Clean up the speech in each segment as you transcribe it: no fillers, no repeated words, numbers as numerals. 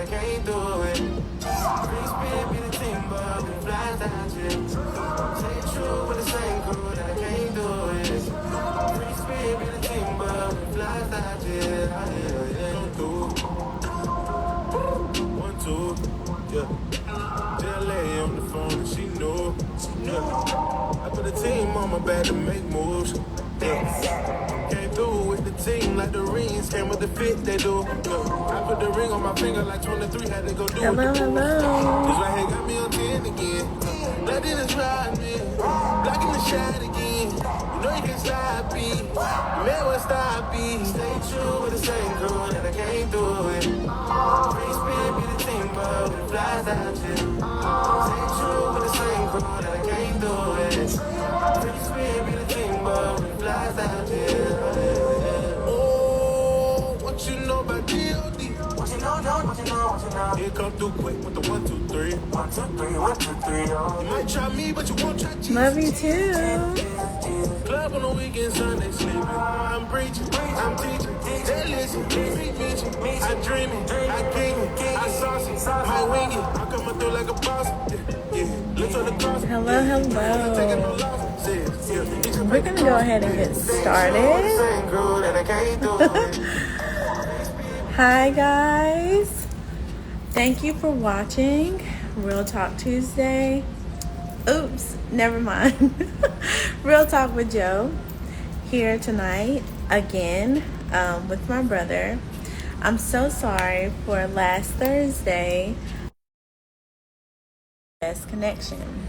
I can't do it. Free spirit be the team, but we fly that shit. Stay true with the same crew that I can't do it. Free spirit be the team, but we fly that shit. Yeah. 1, 2, yeah. JLA on the phone and she knew. Yeah. I put a team on my back to make moves. Yeah. Came through with the team like the rings came with the fit they do. Yeah. I put the ring on my finger like 23 had to go do Hello, it. hello. This right here got me on 10 again. Black in the ride me. Black in the shot again. You know you can stop me. You may well stop me. Stay true with the same crew that I can't do it. Free spirit be the team, but we fly that shit. Stay true with the same crew that I can't do it. Free spirit be the team, but we fly that shit. Oh, what you know about D.O.D.? What you know? Here come through quick with the 1, 2, 3. 1, 2, 3, 1, 2, 3. You might try me, but you won't try Jesus. Love you too. Club on the weekend, Sunday sleeping. I'm preaching, I'm teaching. They listen, me mention. I dream it, I king it, I sauce it, I wing it. I coming through like a boss. Yeah. Lift on the cross. Hello, hello. We're gonna go ahead and get started. Hi guys. Thank you for watching Real Talk Tuesday. Oops, never mind. Real Talk with Joe here tonight again with my brother. I'm so sorry for last Thursday. Best connection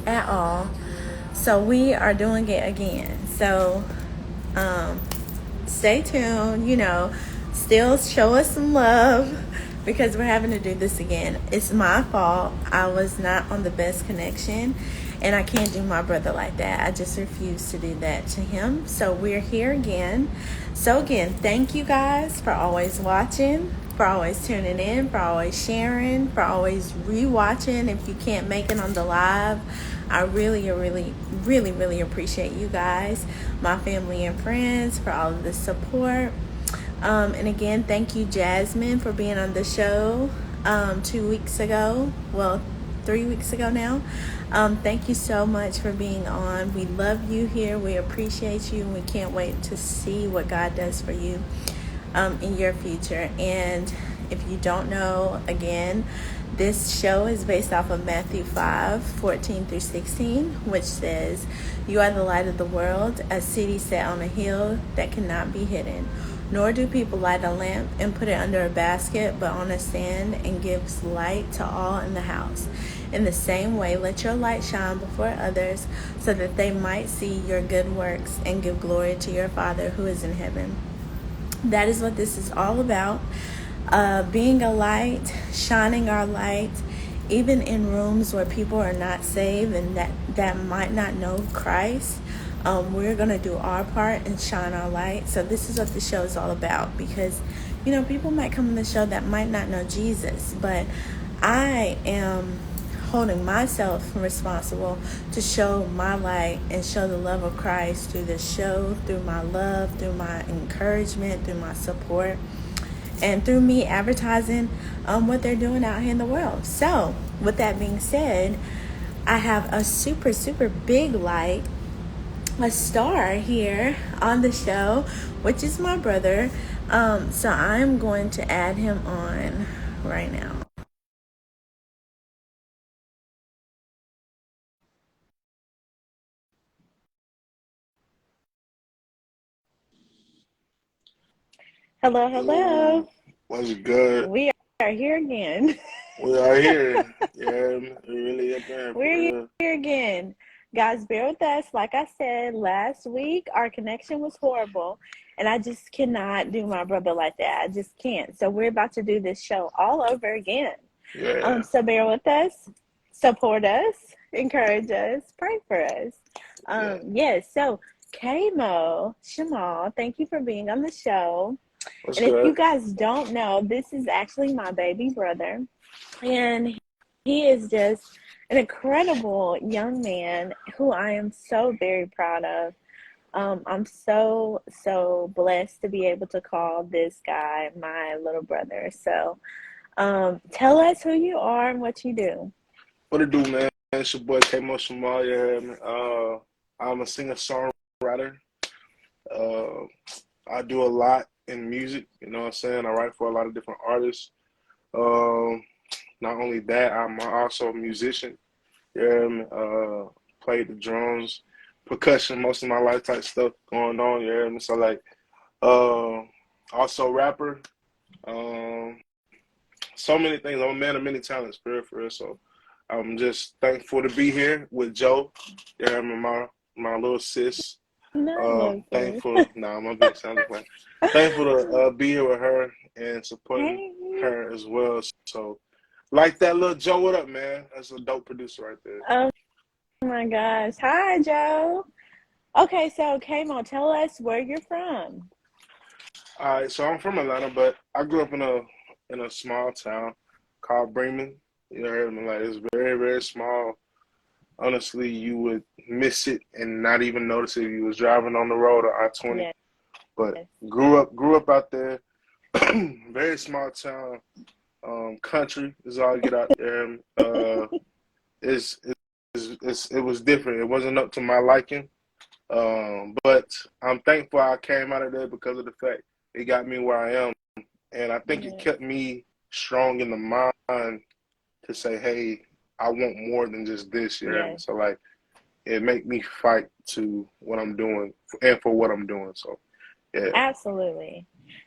at all. So we are doing it again. So stay tuned, still show us some love because we're having to do this again. It's my fault. I was not on the best connection and I can't do my brother like that. I just refuse to do that to him. So we're here again. So again, thank you guys for always watching, for always tuning in, for always sharing, for always rewatching if you can't make it on the live. I really appreciate you guys, my family and friends, for all of the support. And again, thank you, Jasmine, for being on the show 2 weeks ago. Well, 3 weeks ago now. Thank you so much for being on. We love you here. We appreciate you. And we can't wait to see what God does for you in your future. And if you don't know, again, this show is based off of Matthew 5:14-16, which says, "You are the light of the world, a city set on a hill that cannot be hidden. Nor do people light a lamp and put it under a basket, but on a stand, and gives light to all in the house. In the same way, let your light shine before others, so that they might see your good works and give glory to your Father who is in heaven." That is what this is all about. Being a light, shining our light, even in rooms where people are not saved and that might not know Christ. We're going to do our part and shine our light. So this is what the show is all about, because, people might come on the show that might not know Jesus, but I am holding myself responsible to show my light and show the love of Christ through this show, through my love, through my encouragement, through my support, and through me advertising what they're doing out here in the world. So with that being said, I have a super big light, a star here on the show, which is my brother. So I'm going to add him on right now. Hello. What's good? We are here again. We are here. Yeah, we really up there. We're here again. Guys, bear with us. Like I said last week, our connection was horrible, and I just cannot do my brother like that. I just can't. So we're about to do this show all over again. Yeah. So bear with us, support us, encourage us, pray for us. Yes. So Kmo Shamaal, thank you for being on the show. What's And good? if you guys don't know, this is actually my baby brother, and he is just an incredible young man who I am so very proud of. I'm so blessed to be able to call this guy my little brother. So Tell us who you are and what you do. What it do, man? It's your boy Kmo Shamaal. You heard me? I'm a singer-songwriter. Uh, I do a lot in music. You know what I'm saying? I write for a lot of different artists. Um, Not only that, I'm also a musician. You heard me? Played the drums, percussion, most of my life type stuff going on. You heard me? So like, uh, also rapper. Um, so many things. I'm a man of many talents, for real. So I'm just thankful to be here with Joe. Yeah, I mean, my little sis. Not Lucy. Thankful. Nah, I'm being sounded like thankful to be here with her and supporting Hey. her as well. So, like that little Joe, what up, man? That's a dope producer right there. Oh my gosh. Hi, Joe. Okay, so Kamo, tell us where you're from. All right, so I'm from Atlanta, but I grew up in a small town called Bremen. You know, what I mean? Like it's very, very small. Honestly, you would miss it and not even notice it if you was driving on the road or I-20. Yes. But grew up out there, very small town, country is all I get out there. It's, it was different. It wasn't up to my liking, but I'm thankful I came out of there because of the fact it got me where I am, and I think it Yes. kept me strong in the mind to say, hey, I want more than just this, you hear me? Yes. So like it make me fight to what I'm doing and for what I'm doing. So yeah, Absolutely.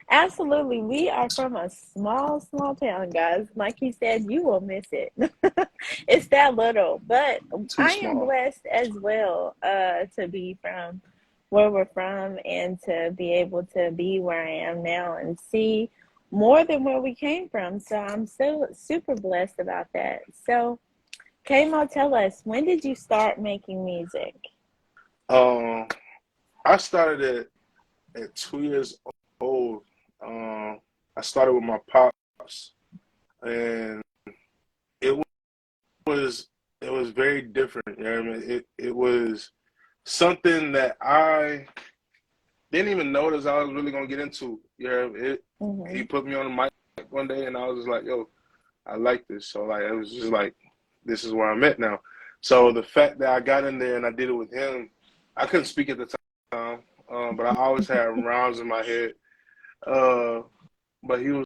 Absolutely. We are from a small, small town, guys. Like he said, you will miss it. It's that little. But too I am small. blessed as well to be from where we're from and to be able to be where I am now and see more than where we came from. So I'm so super blessed about that. So, Kamo, tell us, when did you start making music? Um, I started at 2 years old. Um, I started with my pops, and it was it was very different. You know what I mean? It was something that I didn't even notice I was really gonna get into. You know, he Hmm. put me on the mic one day, and I was just like, "Yo, I like this." So like, it was just like, this is where I'm at now. So the fact that I got in there and I did it with him, I couldn't speak at the time, but I always had rhymes in my head. Uh, but he was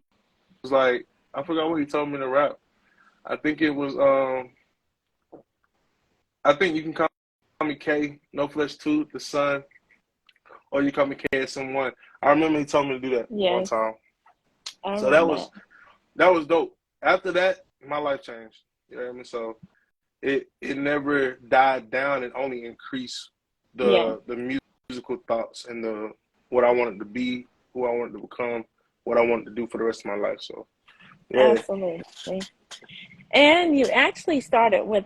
like, I forgot what he told me to rap. I think it was, I think you can call me K, No Flesh 2, the Sun, or you call me KSM1. I remember he told me to do that one Yes, time. I So remember that. that was dope. After that, my life changed. You know what I mean? So it never died down. It only increased Yeah, the musical thoughts and the what I wanted to be, who I wanted to become, what I wanted to do for the rest of my life. So yeah, absolutely. And you actually started with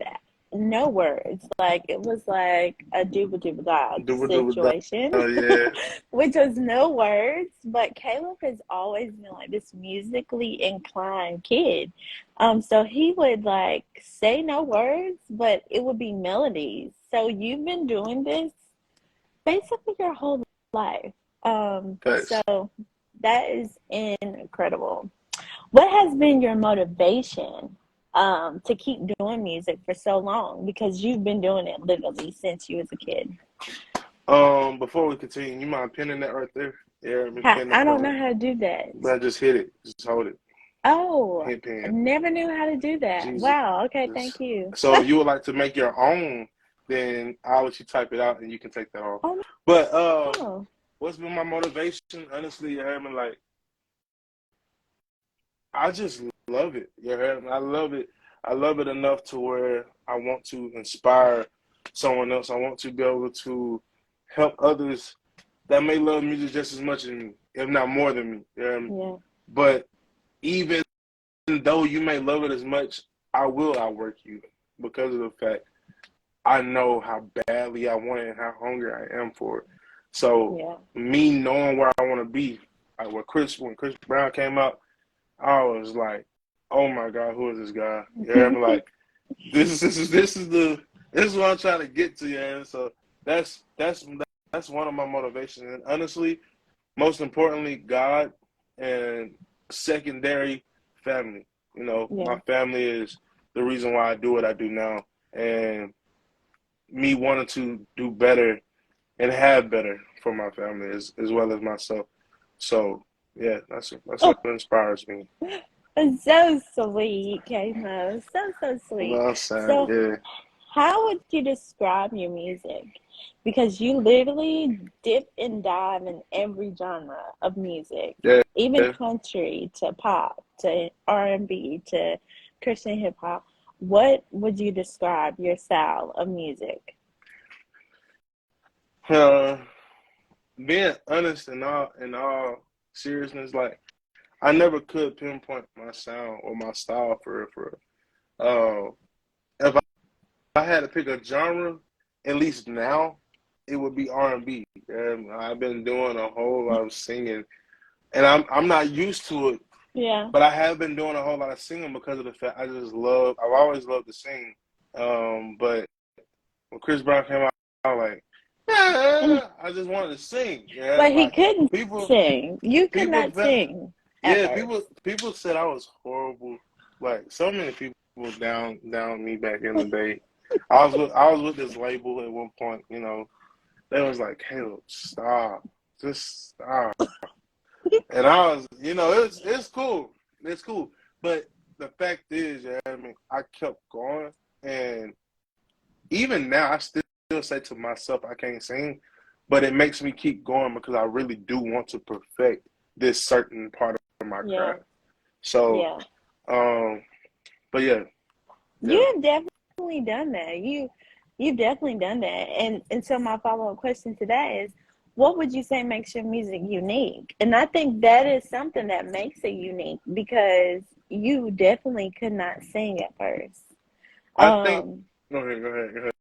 no words. Like it was like a dooba dooba dog do do situation, yeah, which was no words. But Caleb has always been like this musically inclined kid. So he would like say no words, but it would be melodies. So you've been doing this basically your whole life. thanks. So that is incredible. What has been your motivation to keep doing music for so long? Because you've been doing it literally since you was a kid. Before we continue, you mind pinning that right there? Yeah, let me How, pin I that don't on know it. how to do that. But just hit it. Just hold it. Oh, Hit I pin. never knew how to do that. Jesus. Wow. Okay. Thank you. So if you would like to make your own, then I'll let you type it out and you can take that off. Oh But no. what's been my motivation? Honestly, you heard me, like I just love it. You heard me? I love it. I love it enough to where I want to inspire someone else. I want to be able to help others that may love music just as much as me, if not more than me. You heard me? Yeah. But even though you may love it as much, I will outwork you because of the fact I know how badly I want it and how hungry I am for it. So Yeah. me knowing where I want to be, like when Chris Brown came out, I was like, oh my God, who is this guy? Yeah, I'm like, this is what I'm trying to get to, yeah. And so that's one of my motivations. And honestly, most importantly, God, and secondary, family. You know, Yeah. my family is the reason why I do what I do now, and me wanting to do better and have better for my family as well as myself. So yeah, that's Oh, what inspires me. it's so sweet, Kmo. So You know sweet. what I'm saying? So, Yeah, how would you describe your music? Because you literally dip and dive in every genre of music, yeah, even yeah. country to pop to R&B to Christian hip hop. What would you describe your style of music? Uh, being honest in all seriousness, like I never could pinpoint my sound or my style for if I had to pick a genre, at least now, it would be R&B. I've been doing a whole lot of singing, and I'm not used to it, Yeah. but I have been doing a whole lot of singing because of the fact I've always loved to sing. But when Chris Brown came out, I was like, yeah, I just wanted to sing. Yeah, But he like couldn't people, sing. You could people not felt, sing at yeah, first. people said I was horrible. Like so many people down me back in the day. I was with this label at one point. You know, they was like, Caleb, stop, just stop. And I was, it's cool, it's cool. But the fact is, yeah, I mean, I kept going, and even now, I still say to myself, I can't sing, but it makes me keep going because I really do want to perfect this certain part of my Yeah. craft. So, Yeah. um, but yeah, yeah. You have definitely done that. You've definitely done that. And so my follow-up question to that is, what would you say makes your music unique? And I think that is something that makes it unique because you definitely could not sing at first. I think. Um, Go ahead.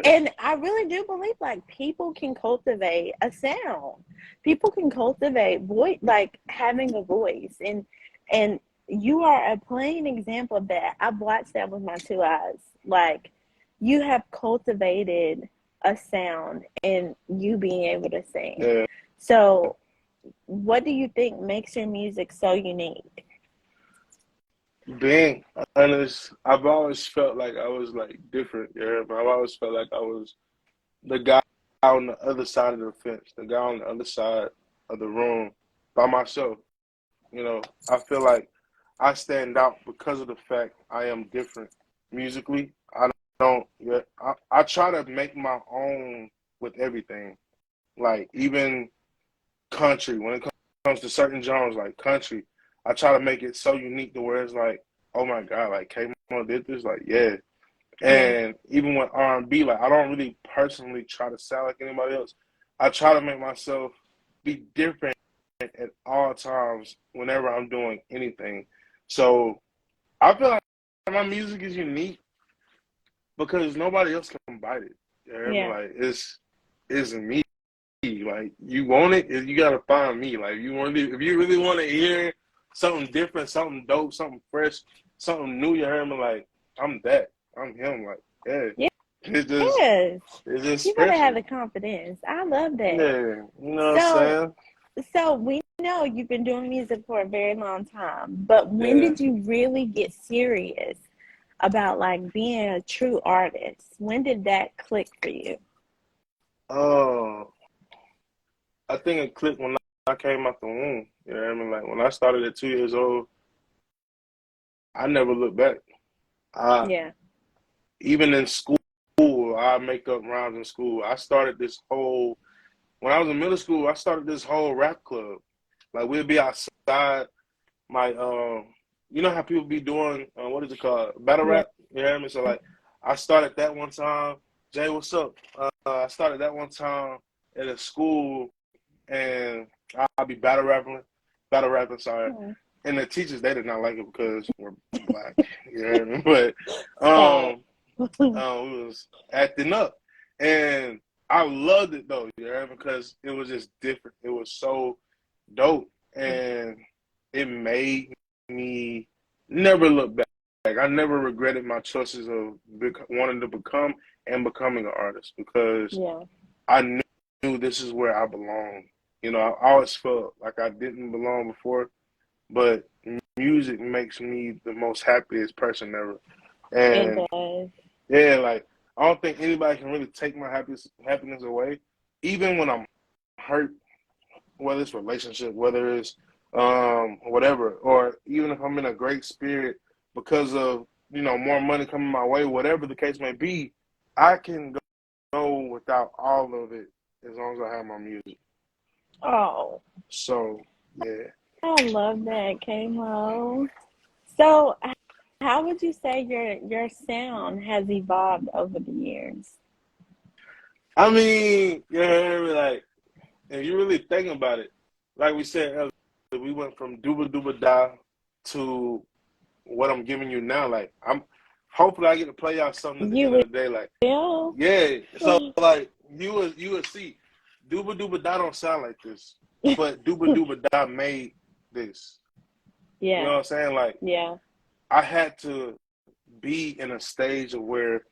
and I really do believe like people can cultivate a sound. People can cultivate voice, like having a voice, and you are a plain example of that. I've watched that with my two eyes. Like you have cultivated a sound and you being able to sing. Yeah, So, what do you think makes your music so unique? being honest, I've always felt like I was like different. Yeah, but I've always felt like I was the guy on the other side of the fence, the guy on the other side of the room by myself. I feel like I stand out because of the fact I am different musically. I don't, yeah, I try to make my own with everything. Like even country, when it comes to certain genres like country, I try to make it so unique to where it's like, oh my God, like Kmo did this, like yeah. Yeah, And even with R&B, like I don't really personally try to sound like anybody else. I try to make myself be different at all times whenever I'm doing anything. So I feel like my music is unique because nobody else can bite it. You know what I mean? yeah, Like it's me. Like you want it, you gotta find me. Like if you really want to hear something different, something dope, something fresh, something new. You heard me? Like I'm that. I'm him. Like yeah, it's just yes. it's just You gotta have special. the confidence. I love that. Yeah, you know what I'm So, saying? So we know you've been doing music for a very long time, but when Yeah. did you really get serious about like being a true artist? When did that click for you? Oh, I think it clicked when I came out the womb. You know what I mean? Like when I started at 2 years old, I never looked back. I Yeah. even in school, I make up rhymes in school. I started this whole when I was in middle school. I started this whole rap club. Like we'd be outside. My you know how people be doing what is it called, battle Yeah. rap? You hear me? So like I started that one time. Jay, what's up? I started that one time at a school, and I'll be battle rapping. Sorry, Hmm. and the teachers they did not like it because we're black. You hear me? But Sad. we was acting up, and I loved it though. You hear me? Because it was just different. It was so dope, and it made me never look back. Like I never regretted my choices of wanting to become and becoming an artist because Yeah. I knew this is where I belong. I always felt like I didn't belong before, but music makes me the most happiest person ever. It And does. yeah, like I don't think anybody can really take my happiness away, even when I'm hurt, whether it's relationship, whether it's whatever, or even if I'm in a great spirit because of more money coming my way, whatever the case may be, I can go without all of it as long as I have my music. Oh, So yeah. I love that, Kmo. So, how would you say your sound has evolved over the years? I mean, like if you really think about it, like we said earlier, we went from dooba dooba da to what I'm giving you now. Like I'm hopefully I get to play out something at the end You of the day. Like will? yeah, so like you would see dooba dooba da don't sound like this, but dooba dooba da made this. You know Yeah, what I'm saying? Like yeah. I had to be in a stage of where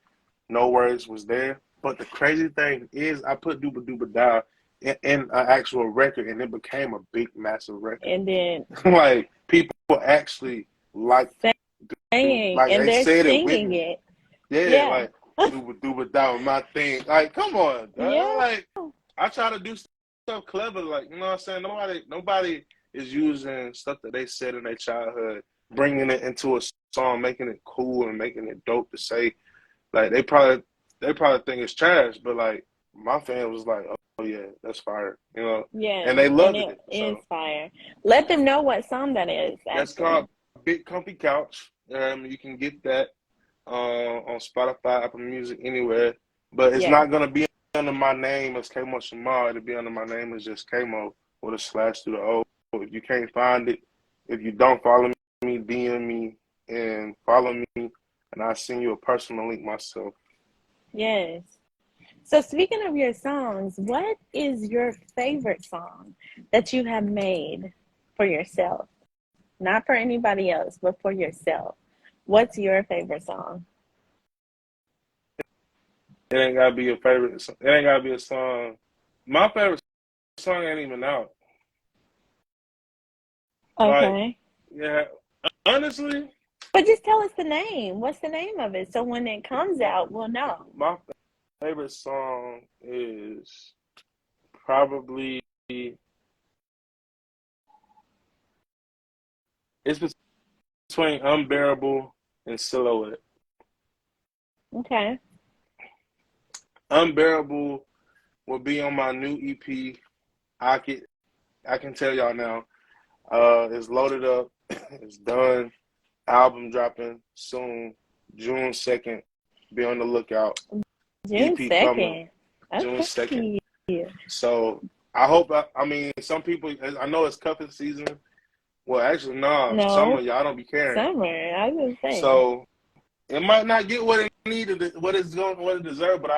no words was there. But the crazy thing is, I put Dooba Dooba Da in an actual record, and it became a big, massive record. And then Like people actually like, saying, like and they they're said it with singing me. it. Yeah, Yeah, like Dooba Dooba Da was my thing. Like, come on, dog. yeah. Like I try to do stuff clever. Like you know what I'm saying. Nobody is using stuff that they said in their childhood, bringing it into a song, making it cool and making it dope to say. Like they probably think it's trash, but like my fan was like, "Oh yeah, that's fire," and Yes, they and loved it it. is So fire. Let them know what song that is, that's called actually. Big Comfy Couch. You can get that on Spotify, Apple Music, anywhere. But it's Yes. not gonna be under my name as Kmo Shamaal. It'll be under my name as just Kmo with a slash through the O. If you can't find it, if you don't follow me, DM me and follow me, and I'll send you a personal link myself. Yes. So speaking of your songs, what is your favorite song that you have made for yourself? Not for anybody else, but for yourself. What's your favorite song? It ain't gotta be your favorite. It ain't gotta be a song. My favorite song ain't even out. Like, Okay. yeah, honestly, But just tell us the name. What's the name of it? So when it comes out, we'll know. my favorite song is probably it's between Unbearable and Silhouette. Okay. Unbearable will be on my new EP. I can tell y'all now. It's loaded up. It's done. Album dropping soon, June 2nd. Be on the lookout. June EP coming 2nd. June 2nd. Okay. So I hope. I mean, some people. I know it's cuffing season. Well, actually, no. Some No, of y'all don't be caring. summer. I was just saying. So it might not get what it needed, what it deserved. But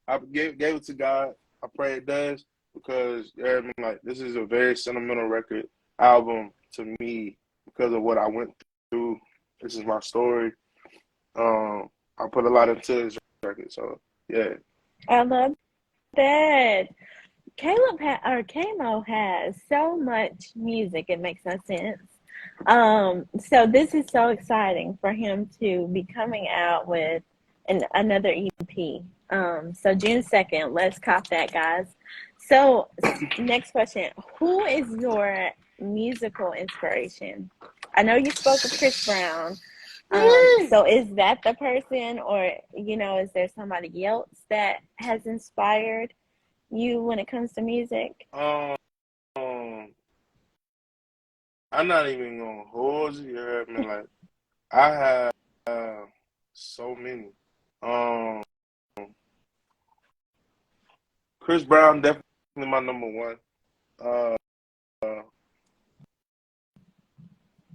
I gave it to God. I pray it does because I mean, like this is a very sentimental record album to me because of what I went through. This is my story. I put a lot into this record, so yeah. I love that. Or Kmo has so much music, it makes no sense. So this is so exciting for him to be coming out with another EP. So June 2nd, let's cop that, guys. So next question: who is your musical inspiration? I know you spoke of Chris Brown. So is that the person, or is there somebody else that has inspired you when it comes to music? Um, I'm not even gonna hold you. You heard me? Like I have so many. Um, Chris Brown definitely my number one. Uh,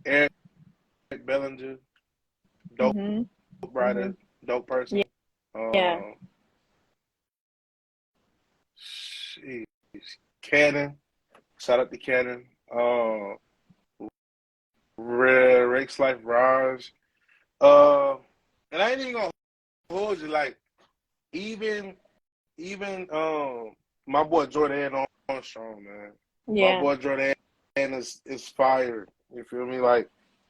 Eric Bellinger, dope Mhm. writer, Mhm. dope person. Yeah. Um, Jeez. Cannon, shout out to Cannon. Rake's Life Raj. Uh, and I ain't even gonna hold you. Like even my boy Jordan Armstrong, man. My Yeah. boy Jordan is fire. You feel me? Like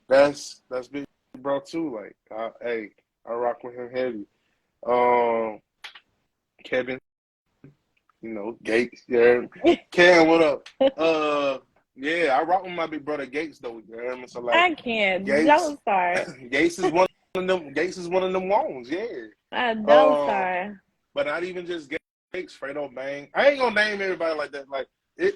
that's big bro too. Like hey, I rock with him heavy. Um, Kevin, Gates, yeah. Cam, what up? Uh, yeah, I rock with my big brother Gates though. You know what I mean? So like I can't. Gates, Don't start. Gates is one of them. Gates is one of them ones. Yeah. Don't Um, start. but not even just Gates, Fredo Bang. I ain't gonna name everybody like that. Like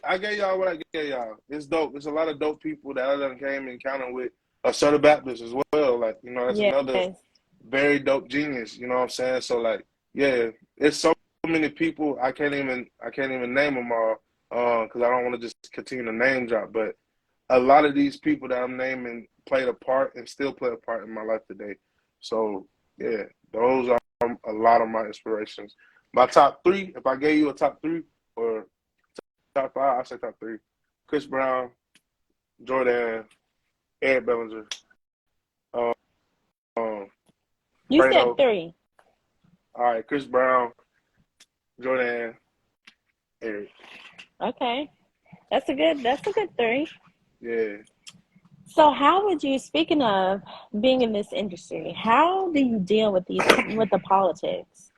I gave y'all what I gave y'all. It's dope. There's a lot of dope people that I done came in encounter with. Assertive Baptist as well. Like that's another Yes. very dope genius. You know what I'm saying? So like, yeah, it's so many people I can't even name them all because I don't want to just continue to name drop. But a lot of these people that I'm naming played a part and still play a part in my life today. So yeah, those are a lot of my inspirations. My top three, if I gave you a top three or top five, I say top three: Chris Brown, Jordan, Eric Bellinger, um, You said Fredo. three. All right, Chris Brown, Jordan, Eric. Okay. That's a good three. Yeah, So how would you, speaking of being in this industry, how do you deal with with the politics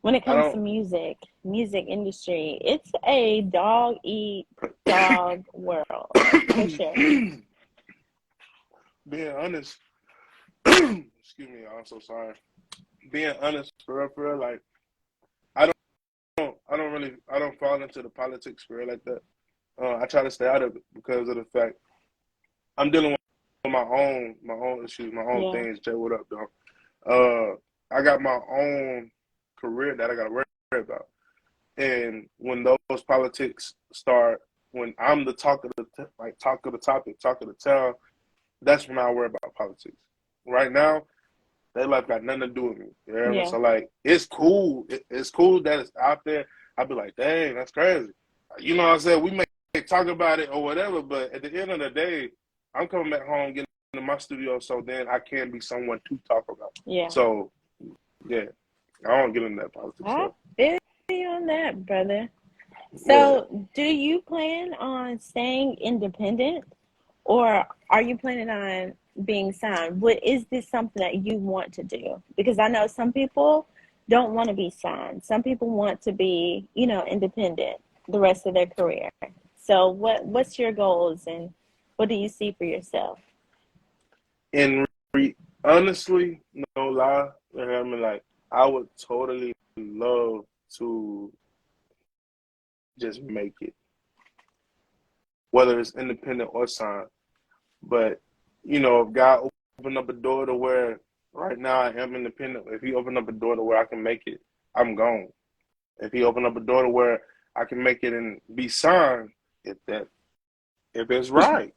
when it I comes to don't. music industry? It's a dog eat dog world, for sure. Being honest, excuse me, I'm so sorry. Being honest, for real, like I I don't fall into the politics for real like that. I try to stay out of it because of the fact I'm dealing with my own issues, my own Yeah. things. Jay, what up, dog? I got my own career that I got to worry about, and when those politics start, when I'm the talk of the talk of the topic, talk of the town, that's when I worry about politics. Right now, their life got nothing to do with me. You know what I mean? Yeah. So like, it's cool. It's cool that it's out there. I'd be like, dang, that's crazy. You know what I'm saying? We may talk about it or whatever, but at the end of the day, I'm coming back home, getting in my studio, so then I can be someone to talk about. Yeah. So yeah, I don't get into that politics I stuff. feel you on that, brother. Yeah, So, do you plan on staying independent, or are you planning on being signed? Is this something that you want to do? Because I know some people don't want to be signed. Some people want to be, independent the rest of their career. So, what's your goals, and what do you see for yourself? and honestly, no lie, you know what I mean, like I would totally love to just make it, whether it's independent or signed. But if God opened up a door to where right now I am independent, if He opened up a door to where I can make it, I'm gone. If He opened up a door to where I can make it and be signed, if that if it's right,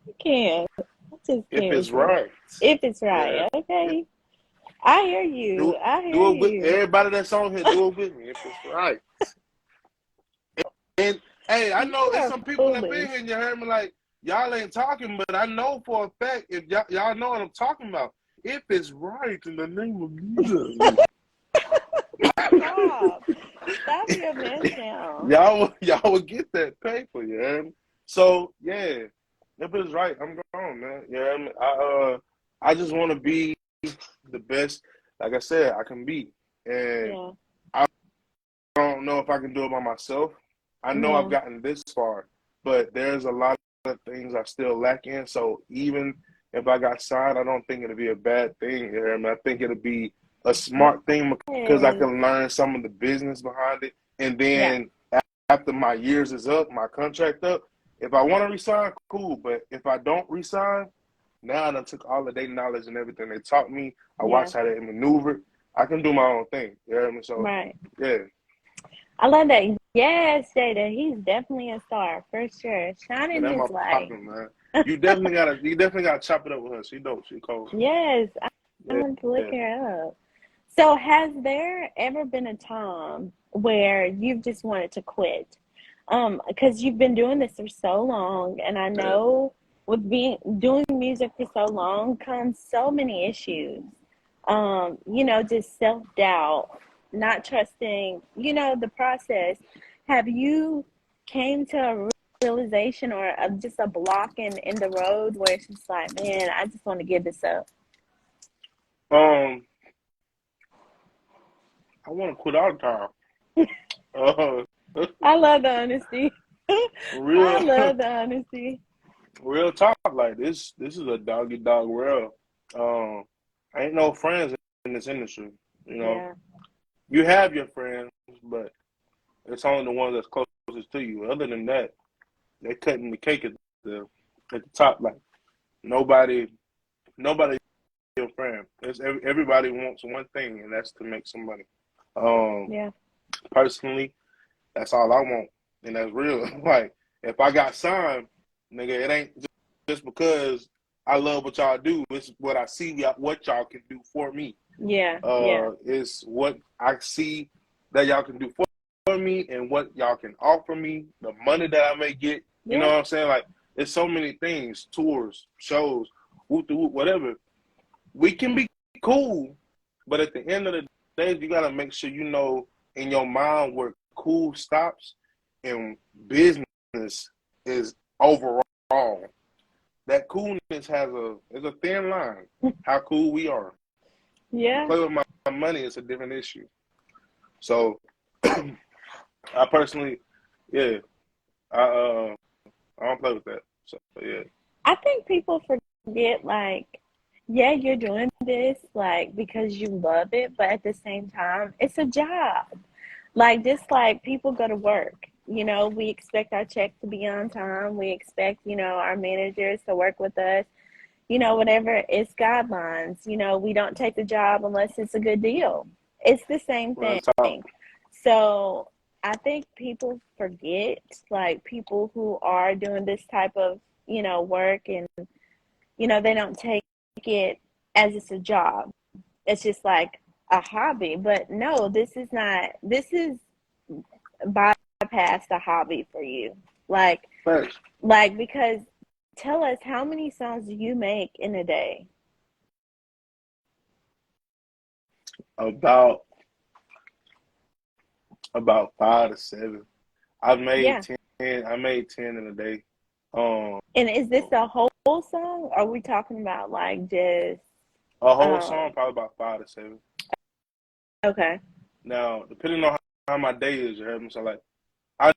You can. I just if can't it's say right, if it's yeah, right. yeah. Okay, I hear you. Do I hear do it with you. everybody that's on here. Do it with me if it's right. And hey, I know You it's are some people that been foolish. here and you heard me like y'all ain't talking, but I know for a fact if y'all know what I'm talking about. If it's right in the name of Jesus. Stop. Stop your mess now. y'all will get that paper, you heard me? So yeah, if it's right, I'm gone, man. You heard me? I just want to be the best, like I said, I can be, and Yeah. I don't know if I can do it by myself. I know I've Yeah. gotten this far, but there's a lot of things I still lack in. So even if I got signed, I don't think it'll be a bad thing. You hear me? I think it'll be a smart thing because I Yes. can learn some of the business behind it. And Yeah. then after my years is up, my contract up, if I want to resign, cool. But if I don't resign, now I done took all of their knowledge and everything they taught me. I Yeah. watched how they maneuver. I can do my own thing. You hear me? So Right. yeah. I love that. Yes, Jada. He's definitely a star for sure. Yeah, Shining that my his light. partner, man. You definitely gotta chop it up with her. She dope. She cold. Yes. I Yeah, want to look yeah. her up. So, has there ever been a time where you've just wanted to quit? Because you've been doing this for so long, and I Yeah. know with being doing music for so long comes so many issues. Just self-doubt, not trusting, the process. Have you came to a realization or just a block in the road where it's just like, man, I just want to give this up? Um, I want to quit all the time. Uh, I love the honesty. I real, love the honesty. real talk. Like this. This is a doggy dog world. Um, I ain't no friends in this industry. You know, Yeah. you have your friends, but it's only the ones that's closest to you. Other than that, they cutting the cake at the top. Like nobody, nobody your friend. Everybody wants one thing, and that's to make some money. Um, Yeah. Personally, that's all I want, and that's real. Like if I got signed, nigga, it ain't just because I love what y'all do. It's what I see what y'all can do for me. Yeah. Yeah. It's what I see that y'all can do for me, and what y'all can offer me, the money that I may get. You know Yeah. what I'm saying? Like it's so many things, tours, shows, whatever. We can be cool, but at the end of the day, you gotta make sure you know in your mind where cool stops and business is overall. That coolness is a thin line. How cool we are. You Yeah. play with my money, it's a different issue. So I personally, yeah, I I don't play with that. So yeah, I think people forget, like, yeah, you're doing this like because you love it, but at the same time, it's a job. Like, just like people go to work, we expect our check to be on time. We expect, our managers to work with us, whatever. It's guidelines. We don't take the job unless it's a good deal. It's the same real thing. talk. So I think people forget, like, people who are doing this type of, work, and, they don't take it as it's a job. It's just like a hobby. But no, this is not, this is bypass the hobby for you. Like, Thanks. because tell us, how many songs do you make in a day? About 5 to 7. I've made Yeah. 10. I made 10 in a day. Um, And is this a whole song? Or are we talking about like just a whole um song probably about 5 to 7. okay. Now, depending on how my day is, you heard me. So like, I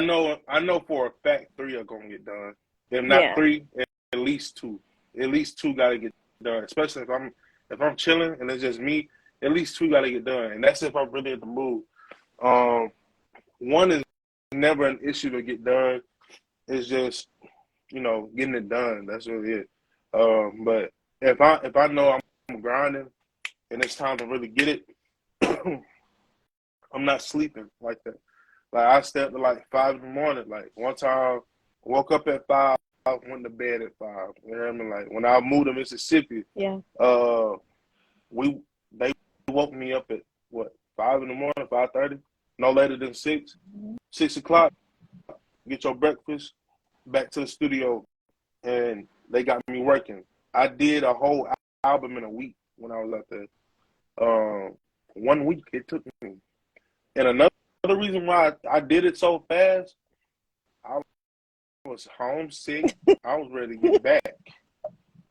I know for a fact 3 are gonna get done. If not Yeah. 3, at least 2. At least 2 gotta get done. Especially if I'm chilling and it's just me, at least 2 gotta get done. And that's if I'm really in the mood. Um, One is never an issue to get done. It's just getting it done. That's really it. But if I know I'm grinding and it's time to really get it, I'm not sleeping like that. Like I slept at like 5 in the morning. Like one time, woke up at 5, went to bed at 5. You know what I mean? Like when I moved to Mississippi, Yeah. uh, we they woke me up at what 5 in the morning, 5:30, no later than 6 o'clock. Get your breakfast, back to the studio, and they got me working. I did a whole album in a week when I was out there. One week it took me. And another reason why I did it so fast, I was homesick. I was ready to get back.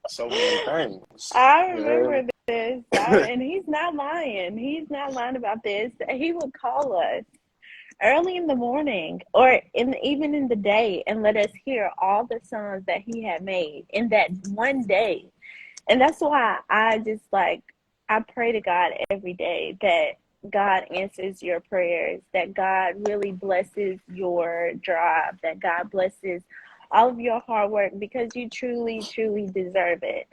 So many things. I Yeah. remember this. And he's not lying. He's not lying about this. He would call us early in the morning or even in the day and let us hear all the songs that he had made in that one day. And that's why I just, like, I pray to God every day that God answers your prayers, that God really blesses your drive, that God blesses all of your hard work, because you truly, truly deserve it.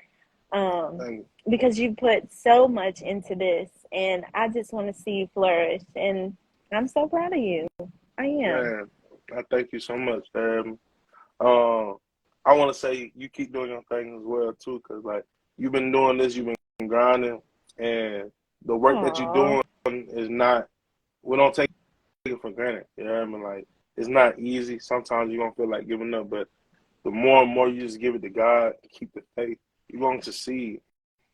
Um, And because you put so much into this, and I just want to see you flourish. And I'm so proud of you. I am. man, I thank you so much. Uh, I want to say you keep doing your thing as well too, cause like you've been doing this, you've been grinding, and the work that you're Aw. doing is not. We don't take it for granted. You know what I mean? Like it's not easy. Sometimes you're gonna feel like giving up, but the more and more you just give it to God, keep the faith, you're going to succeed.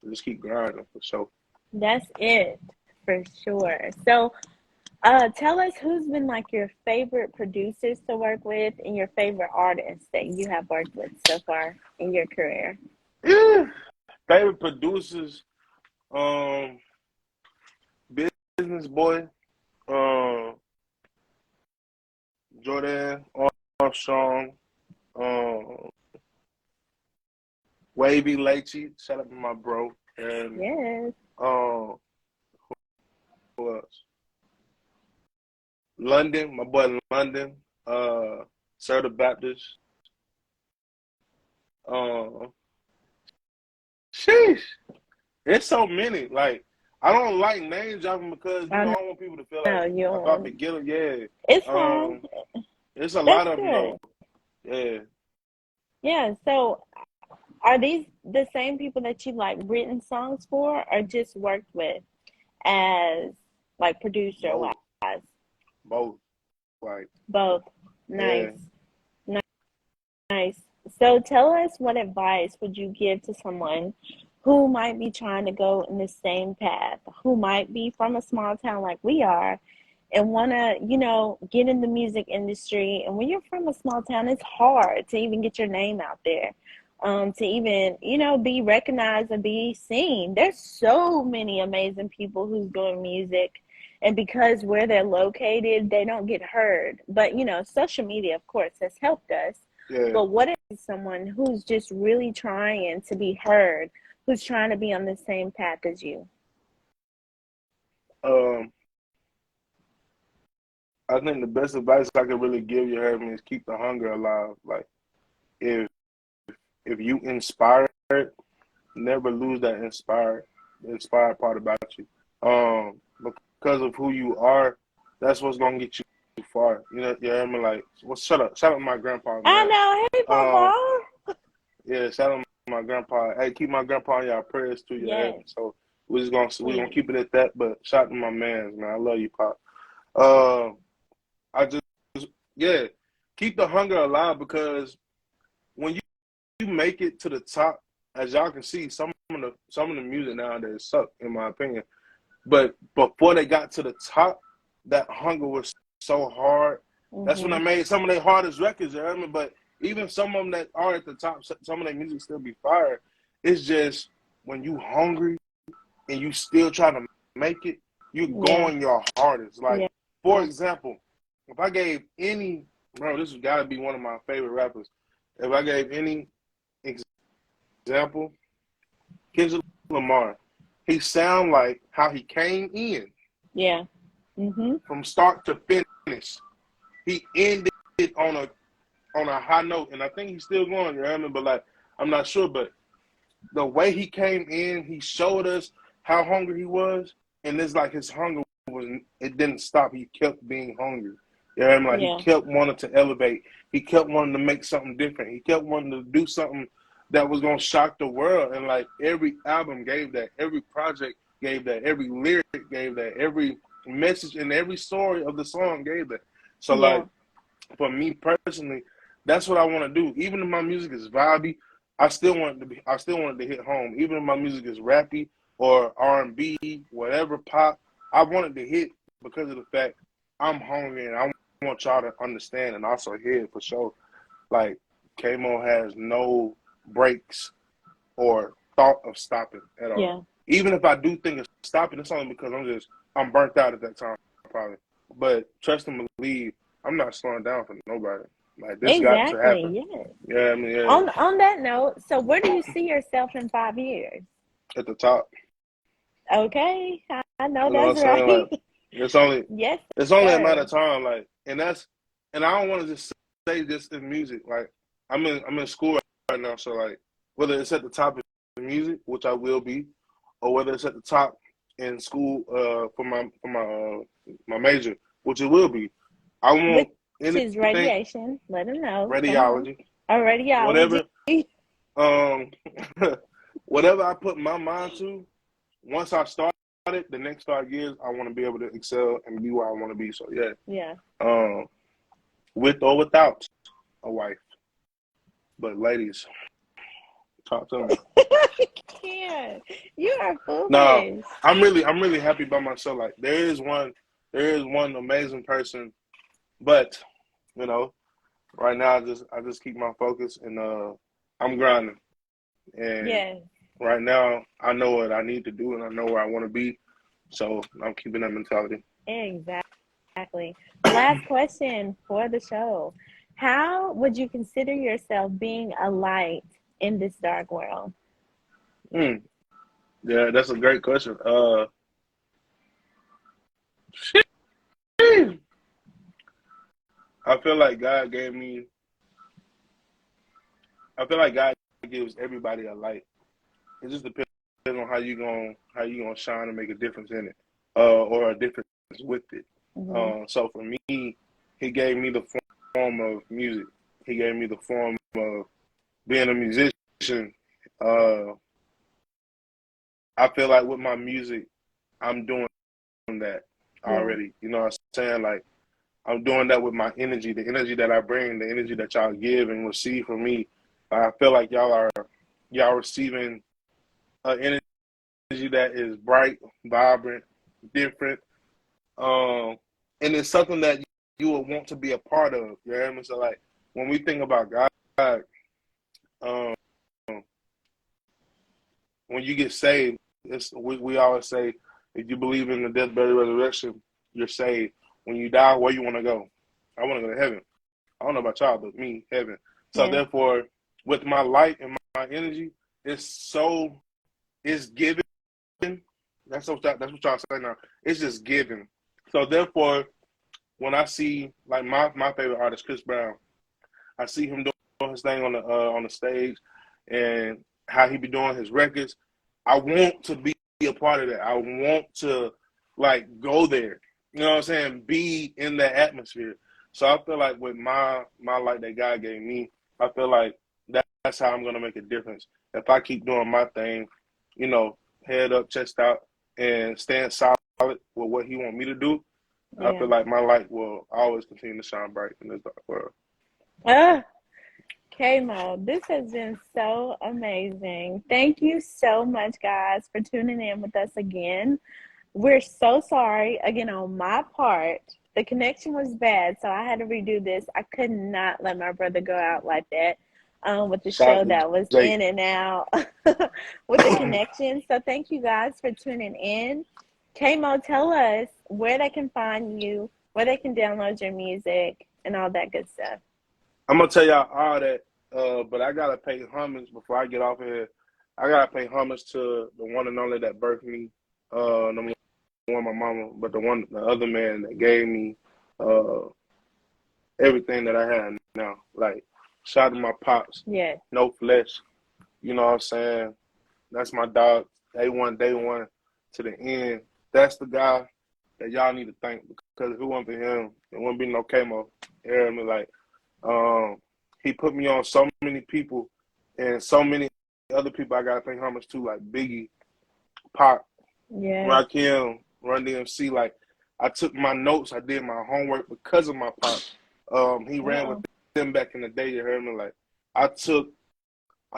Just keep grinding for sure. That's it, for sure. So, Tell us who's been like your favorite producers to work with and your favorite artists that you have worked with so far in your career. Yeah. Favorite producers, um, Business Boy, um, Jordan Armstrong, um, Wavy Leachy, shout out to my bro, and Yes. um, who else? London, my boy London, Sir the Baptist. Uh, sheesh, it's so many. Like I don't like name dropping because I I don't want people to feel know like you if I don't. forget them, yeah. It's fine. Um, it's a That's lot of them though. good. Yeah. Yeah. So, are these the same people that you like written songs for, or just worked with as like producer Both, wise? both. Like, Both. yeah. Nice. Nice. So tell us, what advice would you give to someone who might be trying to go in the same path, who might be from a small town like we are and want to, get in the music industry. And when you're from a small town, it's hard to even get your name out there, to even, be recognized and be seen. There's so many amazing people who's doing music. And because where they're located, they don't get heard. But, social media, of course, has helped us. Yeah. But what is someone who's just really trying to be heard, who's trying to be on the same path as you? Um, I think the best advice I could really give you, Herman, is keep the hunger alive. Like, if if you inspired, never lose that inspired part about you. Because of who you are, that's what's gonna get you far. You know what I mean? Like, well, shut up, my grandpa, I man. know. Hey, Um, Papa. yeah, shout out my grandpa. Hey, keep my grandpa in your prayers too. You heard Yes, me? So we're gonna please. keep it at that. But shout out to my man, man. I love you, Pop. Uh, I just yeah, keep the hunger alive because when you make it to the top, as y'all can see, some of the music nowadays suck, in my opinion. But before they got to the top, that hunger was so hard. That's when I Mhm. made some of their hardest records. You know what I mean? But even some of them that are at the top, some of their music still be fire. It's just when you hungry and you still trying to make it, you're Yeah. going your hardest. Like, Yeah. for example, if I gave any, bro, this has got to be one of my favorite rappers. If I gave any example, Kendrick Lamar, he sound like how he came in Yeah. Mhm. from start to finish. He ended it on a high note, and I think he's still going. You know what I mean? But like, I'm not sure, but the way he came in, he showed us how hungry he was, and it's like his hunger was it didn't stop. He kept being hungry. You know what I mean? Like he Yeah. kept wanting to elevate. He kept wanting to make something different. He kept wanting to do something that was gonna shock the world. And like every album gave that, every project gave that, every lyric gave that, every message and every story of the song gave that. So Yeah. like for me personally, that's what I want to do. Even if my music is vibey, I still want it to hit home. Even if my music is rappy or R&B, whatever pop, I want it to hit because of the fact I'm hungry and I want y'all to understand and also hear it for sure. Like Kmo has no breaks or thought of stopping at all. Yeah. Even if I do think of stopping, it's only because I'm burnt out at that time probably. But trust and believe, I'm not slowing down for nobody. Like this got to happen. Exactly. Yes. Yeah, I mean, yeah, On that note, so where do you see yourself in 5 years? at the top. Okay, I know You know what I'm that's saying? right. Like it's only Yes, it's only a matter sir. of time. Like, and I don't want to just say this in music. Like I'm in school right now, so like whether it's at the top in music, which I will be, or whether it's at the top in school for my major, which it will be. I Which want is anything radiation. Let them know. Come on. radiology, A radiology. whatever um whatever I put my mind to, once I start it, the next 5 years I want to be able to excel and be where I want to be. So yeah, Yeah. um, with or without a wife, but ladies, talk to me. Yeah. You are No, foolish. I'm really happy by myself. Like there is one. there is one amazing person, but you know, right now I just keep my focus and I'm grinding. And Yes, right now I know what I need to do and I know where I want to be. So I'm keeping that mentality. exactly. Last question for the show. How would you consider yourself being a light in this dark world? Mm, yeah, that's a great question. I feel like God gave me. I feel like God gives everybody a light. It just depends on how you gonna shine and make a difference in it, or a difference with it. Hmm. So for me, He gave me the form of music. He gave me the form of being a musician. Uh, I feel like with my music, I'm doing that Yeah, already. You know what I'm saying? Like I'm doing that with my energy, the energy that I bring, the energy that y'all give and receive from me. I feel like y'all receiving energy that is bright, vibrant, different, and it's something that you would want to be a part of. You know what I mean? So like when we think about God, um, when you get saved, we always say if you believe in the death, burial, resurrection, you're saved. When you die, where you want to go? I want to go to heaven. I don't know about y'all, but me, heaven. So yeah, therefore, with my light and my energy, it's given. That's what y'all say now. It's just given. So therefore, when I see like my favorite artist, Chris Brown, I see him doing his thing on the stage, and how he be doing his records. I want to be a part of that. I want to like go there. You know what I'm saying? Be in that atmosphere. So I feel like with my light that God gave me, I feel like that's how I'm gonna make a difference. If I keep doing my thing, you know, head up, chest out, and stand solid with what He want me to do, I yeah. feel like my light will always continue to shine bright in this dark world. Ah, Kmo, this has been so amazing. Thank you so much, guys, for tuning in with us again. We're so sorry, again, on my part. The connection was bad, so I had to redo this. I could not let my brother go out like that with the Shout show out to that was Jake. in and out with the connection. So thank you guys for tuning in. Kmo, tell us where they can find you, where they can download your music, and all that good stuff. I'm gonna tell y'all all that, but I gotta pay homage before I get off here. I gotta pay homage to the one and only that birthed me. Number one, my mama, but the other man that gave me uh, everything that I have now. Like, shout out to my pops, Yes, no flesh. You know what I'm saying? That's my dog. Day one to the end. That's the guy that y'all need to thank because if it wasn't for him, it wouldn't be no Kmo. You hear me? Like, um, he put me on so many people and so many other people I gotta thank homage to, like Biggie, Pop, yes. Rakim, Run DMC. Like, I took my notes, I did my homework because of my pop. He ran with Uh-oh. them back in the day. You heard me? Like, I took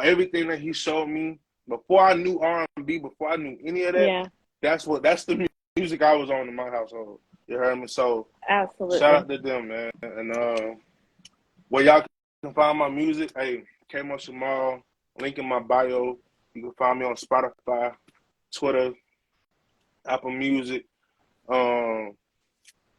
everything that he showed me before I knew R&B, before I knew any of that. Yeah, That's the music I was on in my household. You heard me? So shout absolutely. out to them, man. And where y'all can find my music, hey, Kmo Shamaal, link in my bio. You can find me on Spotify, Twitter, Apple Music, um,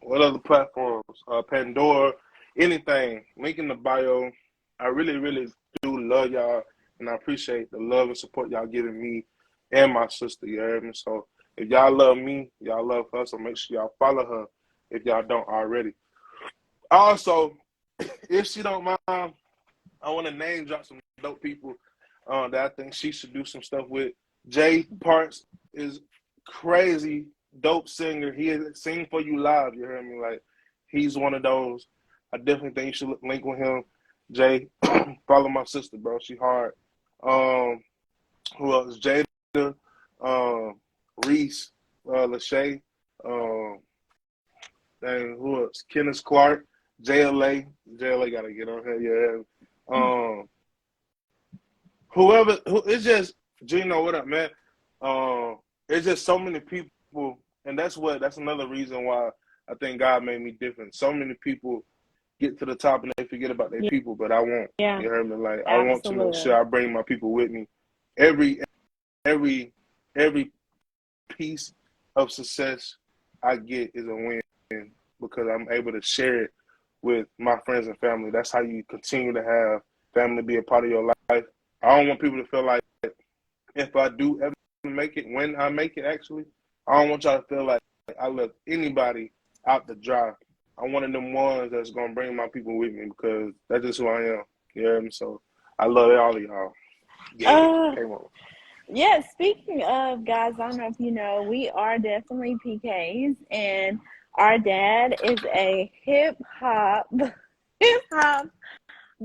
what other platforms? Pandora, anything. Link in the bio. I really, really do love y'all, and I appreciate the love and support y'all giving me and my sister. You heard me? So if y'all love me, y'all love her. So make sure y'all follow her if y'all don't already. Also, if she don't mind, I want to name drop some dope people that I think she should do some stuff with. Jay Parks is crazy, dope singer. He is sing for you live. You hear me? Like he's one of those. I definitely think you should link with him. Jay, follow my sister, bro. She hard. Um, who else? Jada, um, Reese, Lachey, um, and who else? Kenneth Clark, JLA. JLA gotta get on here. Yeah. Whoever, it's just Gino. What up, man? It's just so many people, and that's another reason why I think God made me different. So many people get to the top and they forget about their people, but I won't. Yeah, You heard me? Like I want to make sure absolutely. I bring my people with me. Every every every piece of success I get is a win because I'm able to share it with my friends and family. That's how you continue to have family be a part of your life. I don't want people to feel like if I do ever make it, when I make it actually, I don't want y'all to feel like I left anybody out to dry. I'm one of them ones that's gonna bring my people with me because that's just who I am. You know what I mean? So I love all of y'all. Yeah, Uh, came on. yeah, speaking of guys, I don't know if you know, we are definitely PKs, and our dad is a hip hop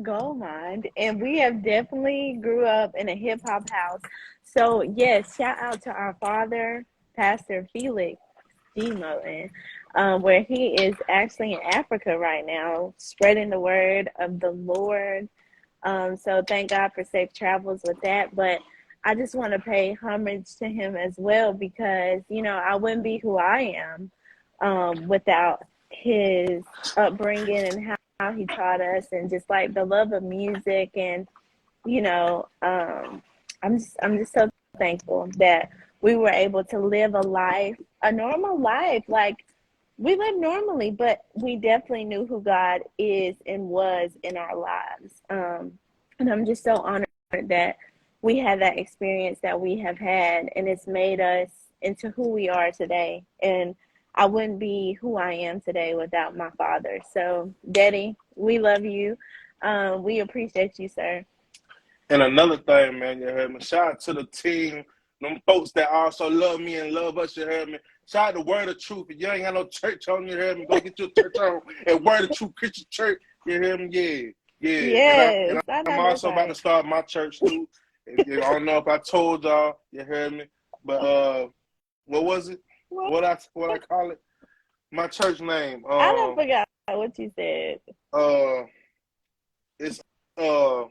gold mine, and we have definitely grew up in a hip hop house. So yes, shout out to our father, Pastor Felix D. Moten, where he is actually in Africa right now, spreading the word of the Lord. So thank God for safe travels with that. But I just want to pay homage to him as well because, you know, I wouldn't be who I am without his upbringing and how he taught us and just like the love of music. And, you know, I'm just so thankful that we were able to live a normal life. Like, we lived normally, but we definitely knew who God is and was in our lives. And I'm just so honored that we had that experience that we have had, and it's made us into who we are today. And I wouldn't be who I am today without my father. So, Daddy, we love you. We appreciate you, sir. And another thing, man, you heard me. Shout out to the team, them folks that also love me and love us, you heard me. Shout out to Word of Truth. If you ain't got no church on, you heard me. Go get your church on at Word of Truth Christian Church. You hear me? Yeah. Yeah. And Yes, I I'm know that's also about to right. start my church too. I don't know if I told y'all, you heard me. But what was it? Well, What I call it? My church name. I don't forget what you said. Uh it's uh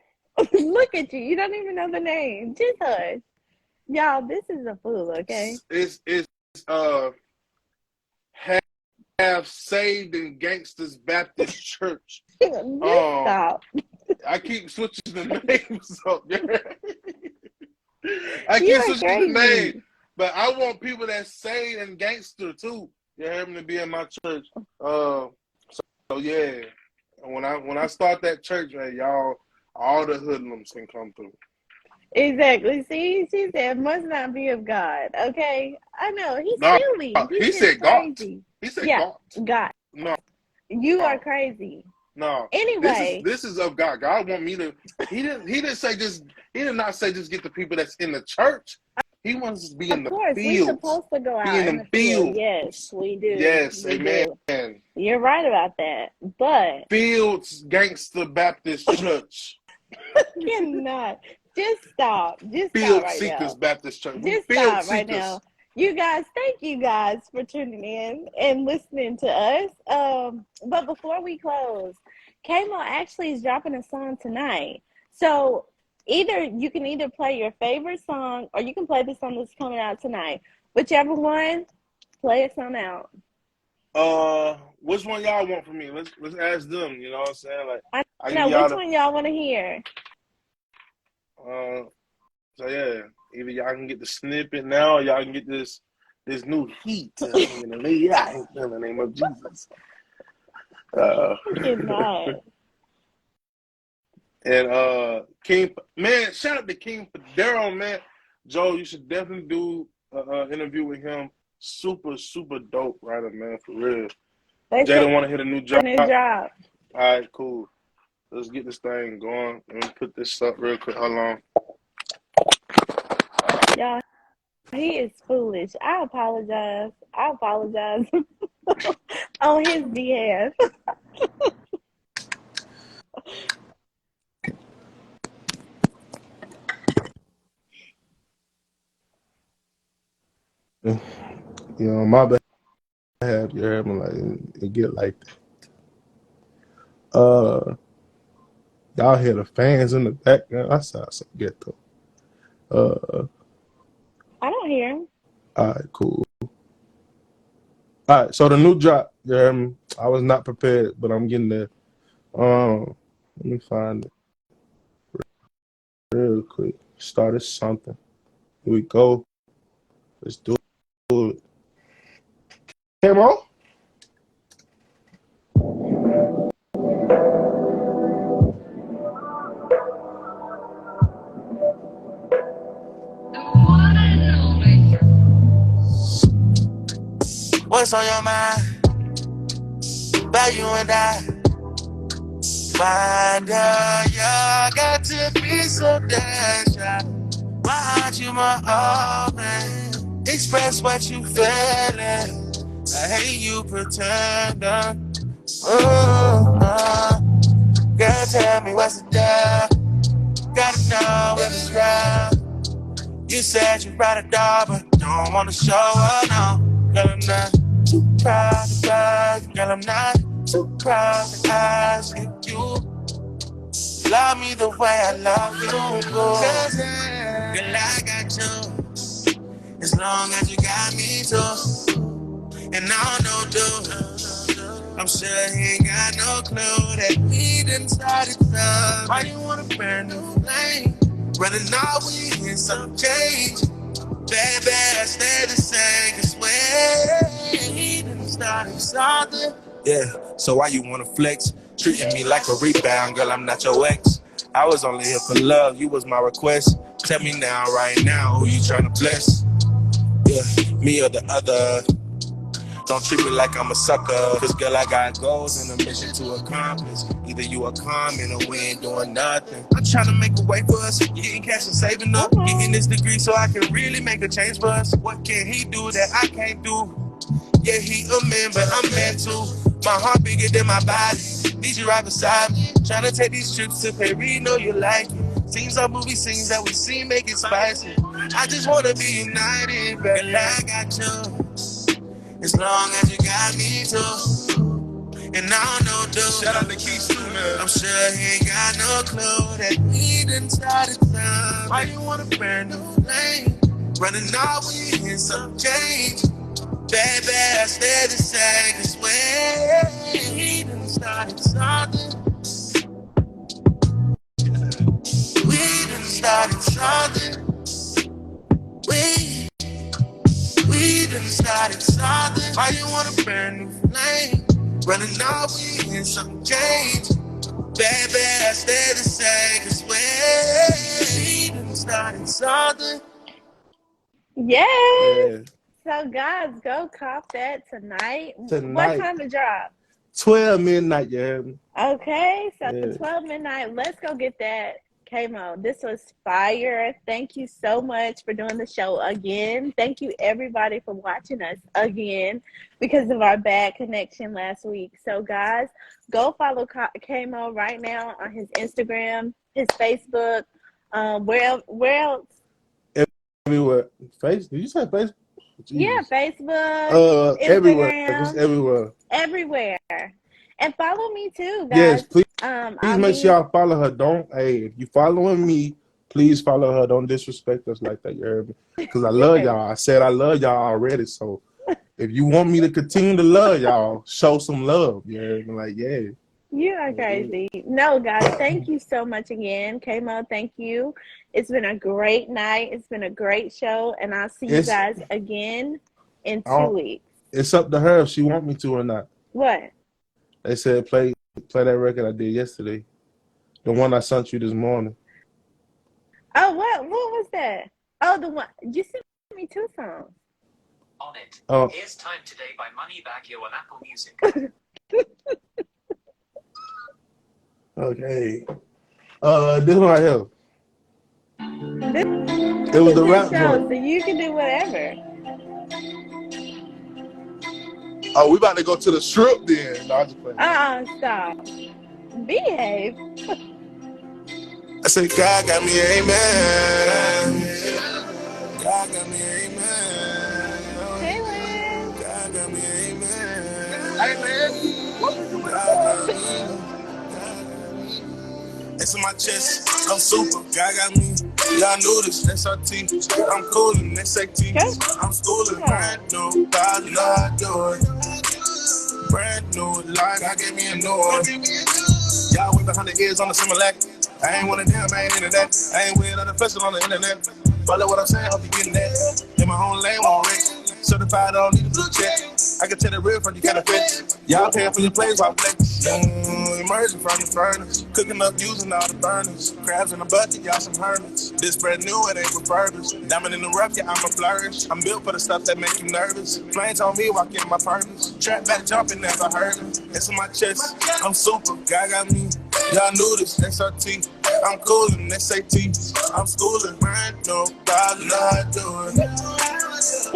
Look at you. You don't even know the name. Just hush. Y'all, this is a fool, okay? it's uh have saved in Gangsters Baptist Church. Just Um, stop. I keep switching the names up. I You keep are switching the name, crazy. but I want people that saved and gangster too. You hear me to be in my church. Uh, so yeah, when I start that church, man, y'all, all the hoodlums can come through. Exactly. See, she said, must not be of God. Okay. I know. He's No, silly. He's he just said God. crazy. He said Yeah, God. God. No, You are crazy. no, this is Anyway, this is of God. God want me to. He didn't say just. He did not say just get the people that's in the church. He wants us to be in of the course, we're fields. supposed to go Be in out in them the field. Yes, fields. we do. Yes, We amen. do. You're right about that. But Fields Gangster Baptist Church. cannot. Just stop. Just stop Field right Seekers now. Baptist Church. We Just field stop right seekers. now. You guys, thank you guys for tuning in and listening to us. But before we close, Kmo actually is dropping a song tonight. So either you can either play your favorite song or you can play the song that's coming out tonight. Whichever one, play a song out. Which one y'all want from me? Let's ask them. You know what I'm saying? Like I I give know y'all which the one y'all want to hear. uh. So yeah, either y'all can get the snippet now, or y'all can get this new heat in the name of Jesus. Uh, I cannot. and King, man, shout out to King Federo, man. Joe, you should definitely do an interview with him. Super, super dope writer, man, for real. They said Jada want to hit a new a job. new All job. right, cool. Let's get this thing going. Let me put this up real quick. Hold on. Y'all, he is foolish. I apologize. I apologize on his behalf. You know, my bad. You heard me like it get like that. Y'all hear the fans in the background? I sound so ghetto. Uh, I don't hear him. all right, cool. All right, so the new drop, I was not prepared, but I'm getting there. Let me find it real quick. Started something. Here we go. Let's do it. Kmo? What's on your mind? About you and I. Find out, you got to be so damn shy. Why aren't you my open? Express what you feeling. I hate you pretender. Girl, tell me what's the deal. Gotta know if it's real. You said you brought a dog, but don't wanna show her, no. Girl, I'm not too proud to brag. Girl, I'm not too proud to ask if you love me the way I love you. Cause girl, I got you. As long as you got me too. And I don't do. I'm sure he ain't got no clue that we done started love. Why you want a brand new flame? Running all we in some change. Baby, I stay the same. Cause when we done started something. Yeah, so why you wanna flex? Treating me like a rebound, girl, I'm not your ex. I was only here for love, you was my request. Tell me now, right now, who you tryna bless? Yeah, me or the other. Don't treat me like I'm a sucker. Cause girl, I got goals and a mission to accomplish. Either you are coming or we ain't doing nothing. I'm trying to make a way for us. Getting cash and saving up. Getting this degree so I can really make a change for us. What can he do that I can't do? Yeah, he a man, but I'm man too. My heart bigger than my body. Need you right beside me. Trying to take these trips to Paris, know you like it. Scenes of movie scenes that we see make it spicy. I just wanna be united, baby. I got you. As long as you got me too. And I don't know, dude. Shout out to Keith too, man. I'm sure he ain't got no clue that we done started time. Why you want a brand new lane? Running all we in some change. Baby, I stay the same. Cause when we done started something. We done started something. We done started something. Why you want a brand new flame? Running all we in some change. Baby, I stay the same. Cause we done started something. Yes. Yeah. So guys, go cop that tonight. What Tonight, time to drop? 12 midnight, you heard me? Okay, so Yeah. 12 midnight. Let's go get that. Kmo, this was fire. Thank you so much for doing the show again. Thank you everybody for watching us again because of our bad connection last week. So guys, go follow Kmo right now on his Instagram, his Facebook. Where else? Everywhere. Did you say Facebook? Yeah, Jesus. Facebook, Everywhere. Just Instagram, everywhere. everywhere. And follow me too, Yes, guys. please I'll make sure be y'all follow her. If you following me, please follow her. Don't disrespect us like that, you heard me? Because I love yes. y'all. I said I love y'all already. So if you want me to continue to love y'all, show some love. You heard me? Like, yeah. You are crazy. No, guys, thank you so much again. Kmo, thank you. It's been a great night. It's been a great show. And I'll see you It's guys again in I 2 don't, weeks. it's up to her if she want me to or not. What? They said play that record I did yesterday. The one I sent you this morning. Oh, what was that? Oh, the one. You sent me 2 songs. On it. Oh, Here's Time Today by Moneybagg You on Apple Music. okay. This one right here. This It was is the his rap show, joint. so you can do whatever. Oh, we about to go to the strip then. No, I just playing. Stop. Behave. I said, God got me, amen. God got me, amen. Hey, Lynn. God got me, amen. Amen. God got me. It's in my chest. I'm super. God got me. Y'all knew this. That's our team. I'm coolin'. That's our team. Go. I'm schooling. Go. I ain't nobody. I do it. Brand new life, I gave me a new one. Y'all wait behind the ears on the Similac. I ain't one of them, I ain't into that. I ain't with other festival on the internet. Follow what I'm saying, hope you getting that. In my own lane, won't wreck. Certified, I don't need a blue check. I can tell the real from you kind of fit. Y'all paying for your plays while flex. Emerging from the furnace. Cooking up using all the burners. Crabs in the bucket, y'all some hermits. This bread new, it ain't refurbished. Diamond in the rough, yeah, I'm a flourish. I'm built for the stuff that make you nervous. Flames on me, walk in my purpose. Trap back jumping, never heard it. It's in my chest, I'm super. God got me. Y'all knew this, SRT. I'm coolin', SAT. I'm schooling. Brand new, God, not doing.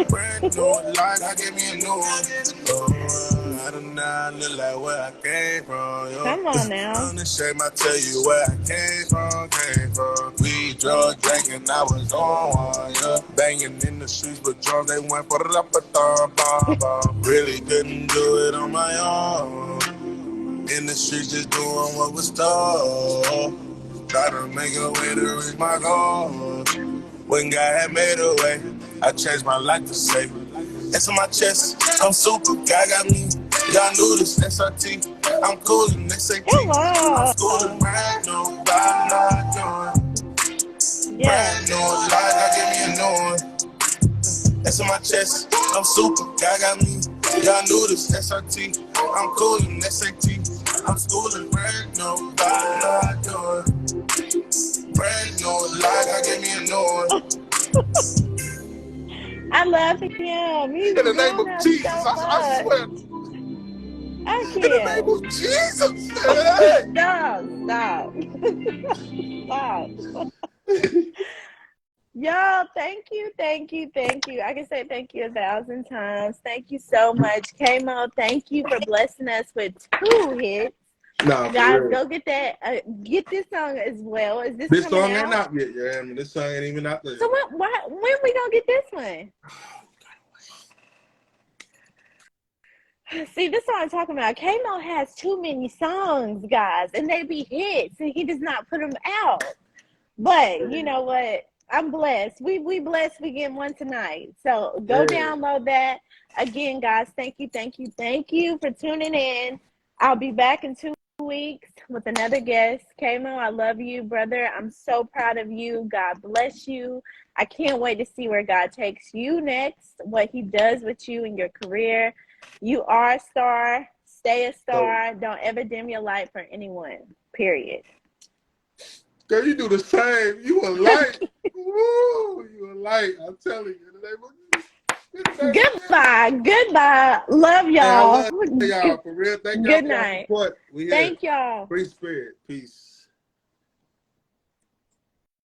Brand new life, I gave me a new one. Oh, I do not look like where I came from, yo. Come on now. On the shape, I tell you where I came from. We drug drinking, I was on one, yeah. Banging in the streets, but drums, they went for the bomb. Really couldn't do it on my own. In the streets, just doing what was told. Try to make a way to reach my goal. When God had made a way, I changed my life to save it. It's on my chest, I'm super, God got me. Y'all knew this, SRT. I'm coolin', SAT. Come I'm on. schooling, brand new, God not doing. Yeah. Brand new life, God give me a new one. It's on my chest, I'm super, God got me. Y'all knew this, SRT. I'm coolin', SAT. I'm schooling, brand new, God not doing. Brand new life, God give me a new one. I love him. He's In the name doing of that Jesus, so I much. swear. I In the name can't. of Jesus. Hey. Stop. Stop. Y'all, thank you. I can say thank you 1,000 times. Thank you so much. Kmo, thank you for blessing us with 2 hits. Nah, for Guys, real. go get that. Get this song as well. Is this This coming song ain't out? out yet, yeah. I mean, this song ain't even out there. So when we gonna get this one? See, this is what I'm talking about. Kmo has too many songs, guys, and they be hits, and he does not put them out. But you know what? I'm blessed. We blessed. We get one tonight. So go Yeah. download that. Again, guys, thank you for tuning in. I'll be back in 2 weeks with another guest. Kmo, I love you, brother. I'm so proud of you. God bless you. I can't wait to see where God takes you next, what he does with you in your career. You are a star. Stay a star. Don't ever dim your light for anyone, period. Girl, you do the same. You a light. Woo, you a light. I'm telling you. In the name of Jesus. Goodbye. Love Hey, I y'all. love y'all. For real. Thank y'all Good for y'all night. support. We here. Thank y'all. Free spirit. Peace.